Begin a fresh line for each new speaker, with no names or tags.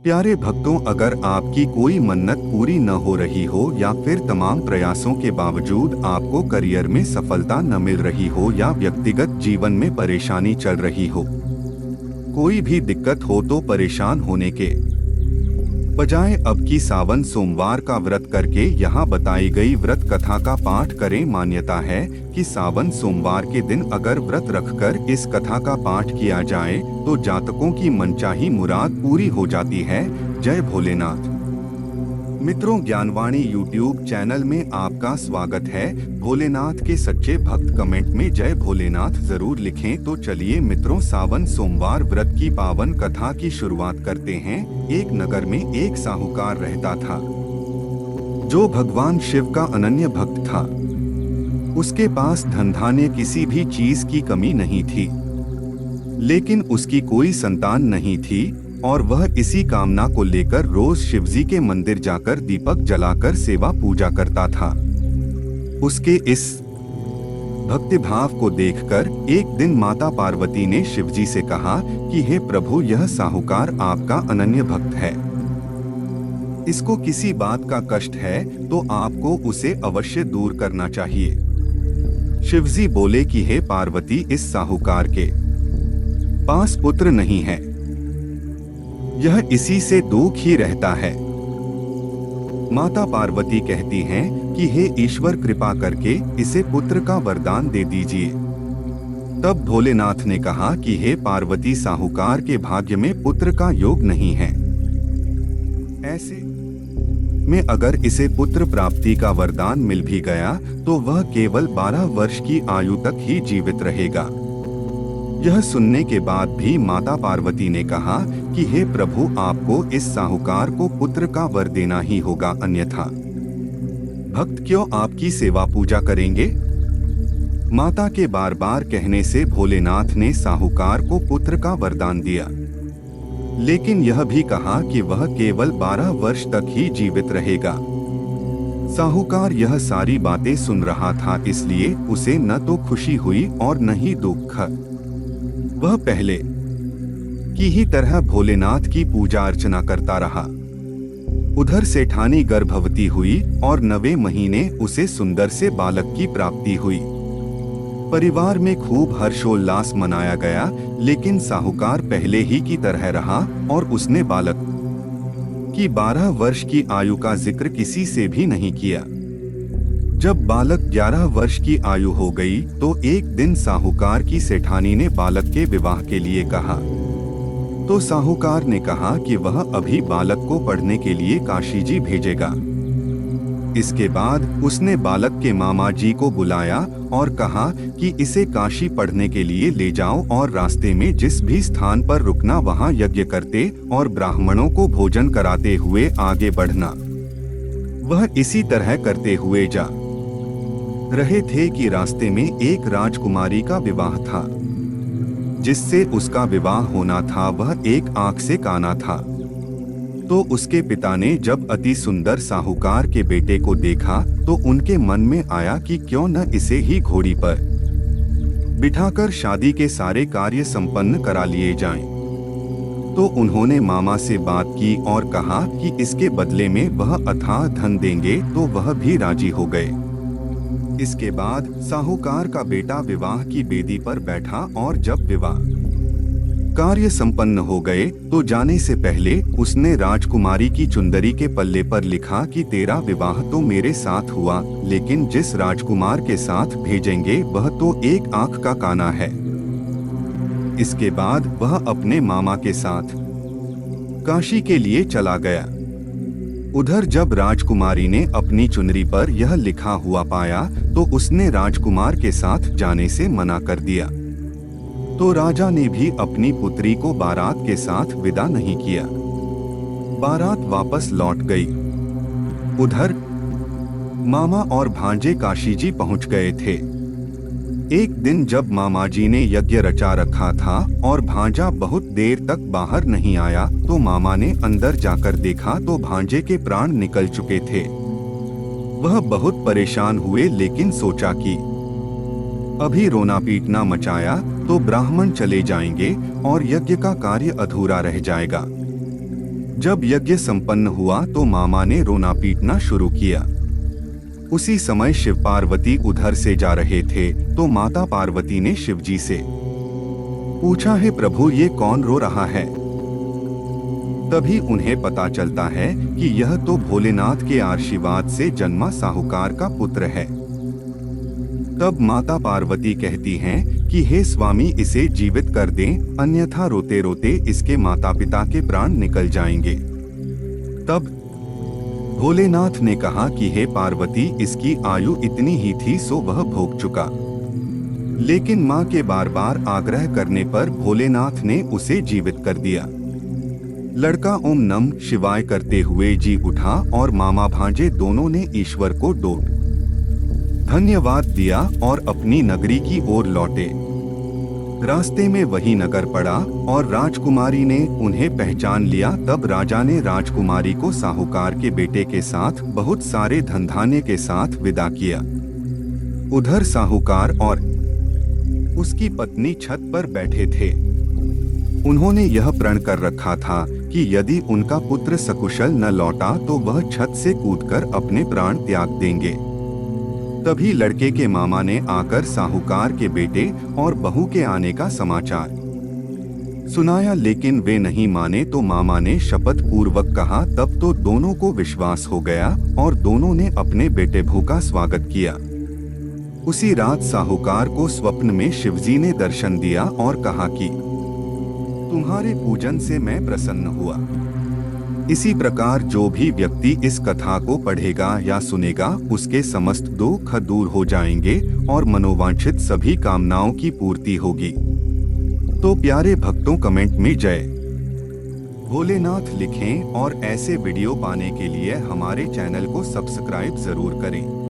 प्यारे भक्तों, अगर आपकी कोई मन्नत पूरी न हो रही हो या फिर तमाम प्रयासों के बावजूद आपको करियर में सफलता न मिल रही हो या व्यक्तिगत जीवन में परेशानी चल रही हो, कोई भी दिक्कत हो तो परेशान होने के बजाय अब की सावन सोमवार का व्रत करके यहाँ बताई गई व्रत कथा का पाठ करें। मान्यता है कि सावन सोमवार के दिन अगर व्रत रखकर इस कथा का पाठ किया जाए तो जातकों की मनचाही मुराद पूरी हो जाती है। जय भोलेनाथ। मित्रों, ज्ञानवाणी यूट्यूब चैनल में आपका स्वागत है। भोलेनाथ के सच्चे भक्त कमेंट में जय भोलेनाथ जरूर लिखें। तो चलिए मित्रों, सावन सोमवार व्रत की पावन कथा की शुरुआत करते हैं। एक नगर में एक साहूकार रहता था जो भगवान शिव का अनन्य भक्त था। उसके पास धन धान्य किसी भी चीज की कमी नहीं थी, लेकिन उसकी कोई संतान नहीं थी और वह इसी कामना को लेकर रोज शिवजी के मंदिर जाकर दीपक जलाकर सेवा पूजा करता था। उसके इस भक्तिभाव को देखकर एक दिन माता पार्वती ने शिवजी से कहा कि हे प्रभु, यह साहूकार आपका अनन्य भक्त है, इसको किसी बात का कष्ट है तो आपको उसे अवश्य दूर करना चाहिए। शिवजी बोले कि हे पार्वती, इस साहूकार के पास पुत्र नहीं है, यह इसी से दुख ही रहता है। माता पार्वती कहती हैं कि हे ईश्वर, कृपा करके इसे पुत्र का वरदान दे दीजिए। तब भोलेनाथ ने कहा कि हे पार्वती, साहूकार के भाग्य में पुत्र का योग नहीं है। ऐसे में अगर इसे पुत्र प्राप्ति का वरदान मिल भी गया तो वह केवल 12 वर्ष की आयु तक ही जीवित रहेगा। यह सुनने के बाद भी माता पार्वती ने कहा कि हे प्रभु, आपको इस साहूकार को पुत्र का वर देना ही होगा, अन्यथा भक्त क्यों आपकी सेवा पूजा करेंगे। माता के बार बार कहने से भोलेनाथ ने साहूकार को पुत्र का वरदान दिया, लेकिन यह भी कहा कि वह केवल 12 वर्ष तक ही जीवित रहेगा। साहूकार यह सारी बातें सुन रहा था, इसलिए उसे न तो खुशी हुई और न ही दुख। वह पहले की ही तरह भोलेनाथ की पूजा अर्चना करता रहा। उधर सेठानी गर्भवती हुई और 9वें महीने उसे सुंदर से बालक की प्राप्ति हुई। परिवार में खूब हर्षोल्लास मनाया गया, लेकिन साहूकार पहले ही की तरह रहा और उसने बालक की 12 वर्ष की आयु का जिक्र किसी से भी नहीं किया। जब बालक 11 वर्ष की आयु हो गई तो एक दिन साहूकार की सेठानी ने बालक के विवाह के लिए कहा। तो साहूकार ने कहा कि वह अभी बालक को पढ़ने के लिए काशी जी भेजेगा। इसके बाद उसने बालक के मामा जी को बुलाया और कहा कि इसे काशी पढ़ने के लिए ले जाओ और रास्ते में जिस भी स्थान पर रुकना वहां यज्ञ करते और ब्राह्मणों को भोजन कराते हुए आगे बढ़ना। वह इसी तरह करते हुए जा रहे थे कि रास्ते में एक राजकुमारी का विवाह था। जिससे उसका विवाह होना था वह एक आंख से काना था। तो उसके पिता ने जब अति सुंदर साहूकार के बेटे को देखा तो उनके मन में आया कि क्यों न इसे ही घोड़ी पर बिठाकर शादी के सारे कार्य संपन्न करा लिए जाएं। तो उन्होंने मामा से बात की और कहा कि इसके बदले में वह अथाह धन देंगे, तो वह भी राजी हो गए। इसके बाद साहूकार का बेटा विवाह की बेदी पर बैठा और जब विवाह कार्य संपन्न हो गए तो जाने से पहले उसने राजकुमारी की चुंदरी के पल्ले पर लिखा कि तेरा विवाह तो मेरे साथ हुआ, लेकिन जिस राजकुमार के साथ भेजेंगे वह तो एक आंख का काना है। इसके बाद वह अपने मामा के साथ काशी के लिए चला गया। उधर जब राजकुमारी ने अपनी चुनरी पर यह लिखा हुआ पाया तो उसने राजकुमार के साथ जाने से मना कर दिया। तो राजा ने भी अपनी पुत्री को बारात के साथ विदा नहीं किया। बारात वापस लौट गई। उधर मामा और भांजे काशी जी पहुंच गए थे। एक दिन जब मामा जी ने यज्ञ रचा रखा था और भांजा बहुत देर तक बाहर नहीं आया तो मामा ने अंदर जाकर देखा तो भांजे के प्राण निकल चुके थे। वह बहुत परेशान हुए, लेकिन सोचा कि अभी रोना पीटना मचाया तो ब्राह्मण चले जाएंगे और यज्ञ का कार्य अधूरा रह जाएगा। जब यज्ञ संपन्न हुआ तो मामा ने रोना पीटना शुरू किया। उसी समय शिव पार्वती उधर से जा रहे थे तो माता पार्वती ने शिवजी से पूछा, है प्रभु ये कौन रो रहा है? तभी उन्हें पता चलता है कि यह तो भोलेनाथ के आशीर्वाद से जन्मा साहूकार का पुत्र है। तब माता पार्वती कहती हैं कि हे स्वामी इसे जीवित कर दें, अन्यथा रोते रोते इसके माता पिता के प्राण निकल जाएंगे। तब भोलेनाथ ने कहा कि हे पार्वती इसकी आयु इतनी ही थी सो वह भोग चुका। लेकिन मां के बार बार आग्रह करने पर भोलेनाथ ने उसे जीवित कर दिया। लड़का ओम नमः शिवाय करते हुए जी उठा और मामा भांजे दोनों ने ईश्वर को डोट धन्यवाद दिया और अपनी नगरी की ओर लौटे। रास्ते में वही नगर पड़ा और राजकुमारी ने उन्हें पहचान लिया। तब राजा ने राजकुमारी को साहूकार के बेटे के साथ बहुत सारे धनधान्य के साथ विदा किया। उधर साहूकार और उसकी पत्नी छत पर बैठे थे। उन्होंने यह प्रण कर रखा था कि यदि उनका पुत्र सकुशल न लौटा तो वह छत से कूदकर अपने प्राण त्याग देंगे। तभी लड़के के मामा ने आकर साहूकार के बेटे और बहू के आने का समाचार सुनाया, लेकिन वे नहीं माने तो मामा ने शपथ पूर्वक कहा। तब तो दोनों को विश्वास हो गया और दोनों ने अपने बेटे भू का स्वागत किया। उसी रात साहूकार को स्वप्न में शिवजी ने दर्शन दिया और कहा कि तुम्हारे पूजन से मैं प्रसन्न हुआ। इसी प्रकार जो भी व्यक्ति इस कथा को पढ़ेगा या सुनेगा उसके समस्त दुख दूर हो जाएंगे और मनोवांछित सभी कामनाओं की पूर्ति होगी। तो प्यारे भक्तों कमेंट में जय भोलेनाथ लिखें और ऐसे वीडियो पाने के लिए हमारे चैनल को सब्सक्राइब जरूर करें।